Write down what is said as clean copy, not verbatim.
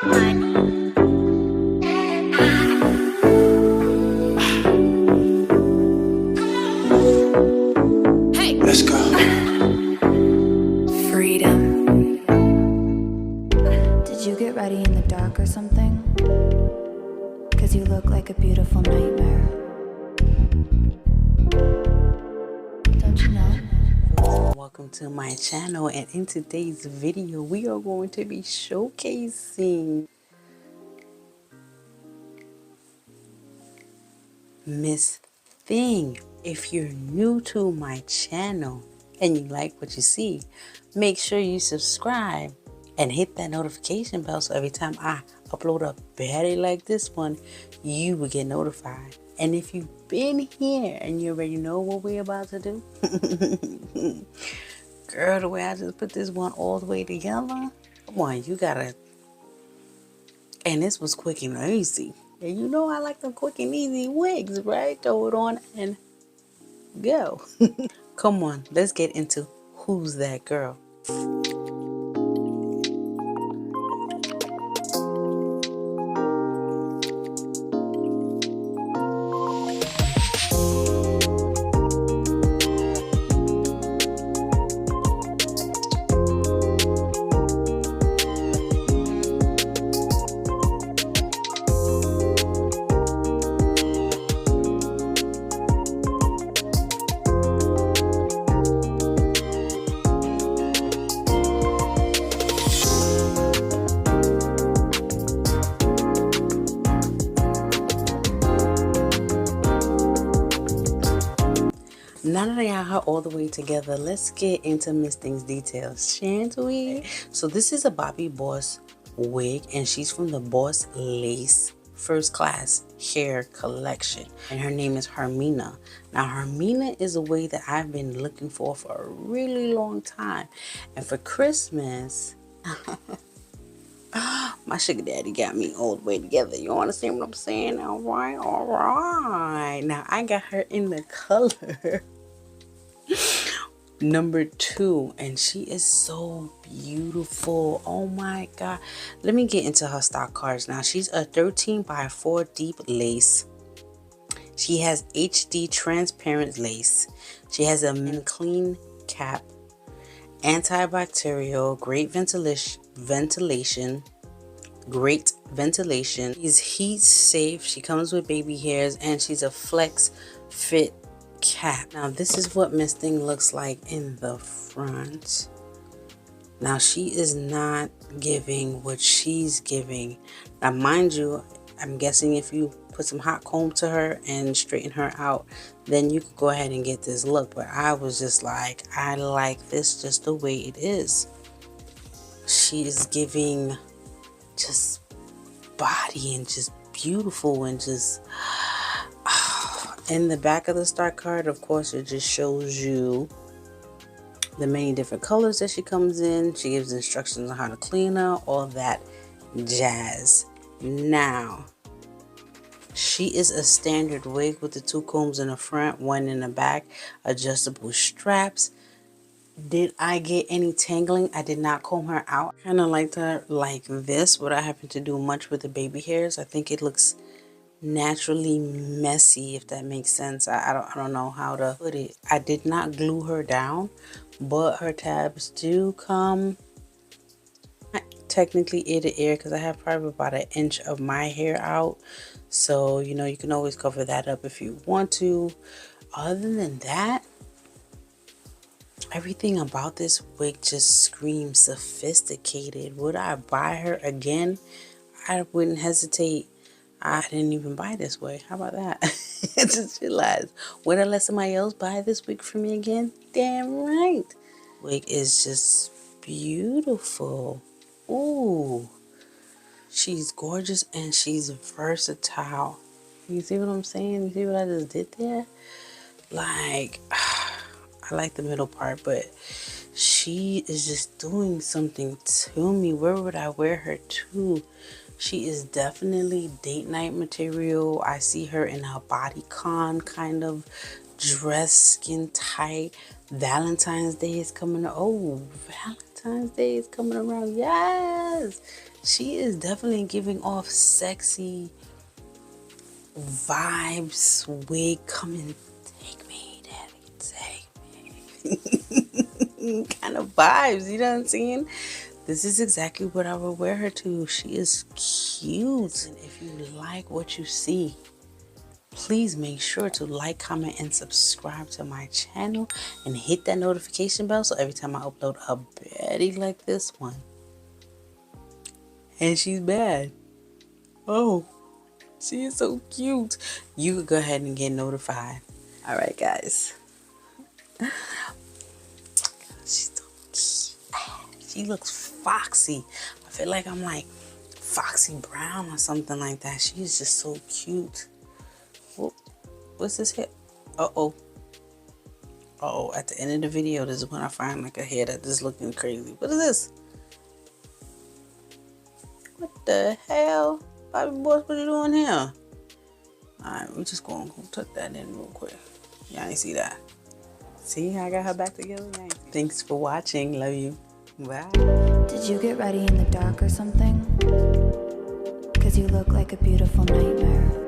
Let's go. Freedom. Did you get ready in the dark or something? 'Cause you look like a beautiful nightmare. Don't you know? Welcome to my channel, and in today's video we are going to be showcasing Miss Thing. If you're new to my channel and you like what you see, make sure you subscribe and hit that notification bell so every time I upload a baddie like this one, you will get notified. And if you've been here and you already know what we're about to do, girl, the way I just put this one all the way together, come on, you gotta. And this was quick and easy. And you know I like them quick and easy wigs, right? Throw it on and go. Come on, let's get into who's that girl. Now that I got her all the way together, let's get into Miss Thing's details, shan't we? So this is a Bobbi Boss wig, and she's from the Boss Lace First Class Hair Collection. And her name is Hermina. Now Hermina is a wig that I've been looking for a really long time. And for Christmas, my sugar daddy got me all the way together. You understand what I'm saying? All right. Now I got her in the color number 2, and she is so beautiful. Oh my god, let me get into her stock cards. Now she's a 13x4 deep lace. She has HD transparent lace. She has a clean cap, antibacterial, great ventilation, great ventilation. She's heat safe. She comes with baby hairs, and she's a flex fit cap. Now this is what Miss Thing looks like in the front. Now she is not giving what she's giving. Now mind you, I'm guessing if you put some hot comb to her and straighten her out, then you could go ahead and get this look. But I was just like, I like this just the way it is. She is giving just body and just beautiful and just in the back of the stock card, of course, it just shows you the many different colors that she comes in. She gives instructions on how to clean her, all that jazz. Now, she is a standard wig with the 2 combs in the front, 1 in the back, adjustable straps. Did I get any tangling? I did not comb her out. I kind of liked her like this, but I happen to do much with the baby hairs. I think it looks naturally messy, if that makes sense. I don't know how to put it. I did not glue her down, but her tabs do come technically ear to ear, because I have probably about 1 inch of my hair out. So you know, you can always cover that up if you want to. Other than that, everything about this wig just screams sophisticated. Would I buy her again? I wouldn't hesitate. I didn't even buy this wig. How about that? I just realized, would I let somebody else buy this wig for me again? Damn right. Wig is just beautiful. Ooh, she's gorgeous and she's versatile. You see what I'm saying? You see what I just did there? Like, I like the middle part, but she is just doing something to me. Where would I wear her to? She is definitely date night material. I see her in her bodycon kind of dress, skin tight. Valentine's Day is coming. Oh, Valentine's Day is coming around. Yes. She is definitely giving off sexy vibes. Wig, come and take me, daddy, take me. Kind of vibes, you know what I'm saying? This is exactly what I would wear her to. She is cute. And if you like what you see, please make sure to like, comment, and subscribe to my channel. And hit that notification bell so every time I upload a baddie like this one. And she's bad. Oh, she is so cute. You could go ahead and get notified. Alright, guys. She's so cute. She looks foxy. I feel like I'm like Foxy Brown or something like that. She's just so cute. Whoop. What's this hair? Uh-oh. Uh-oh. At the end of the video, this is when I find like a hair that is looking crazy. What is this? What the hell? Bobby boys, what are you doing here? Alright, we just gonna go tuck that in real quick. Y'all ain't see that. See how I got her back together? Thanks for watching. Love you. Bye. Did you get ready in the dark or something? 'Cause you look like a beautiful nightmare.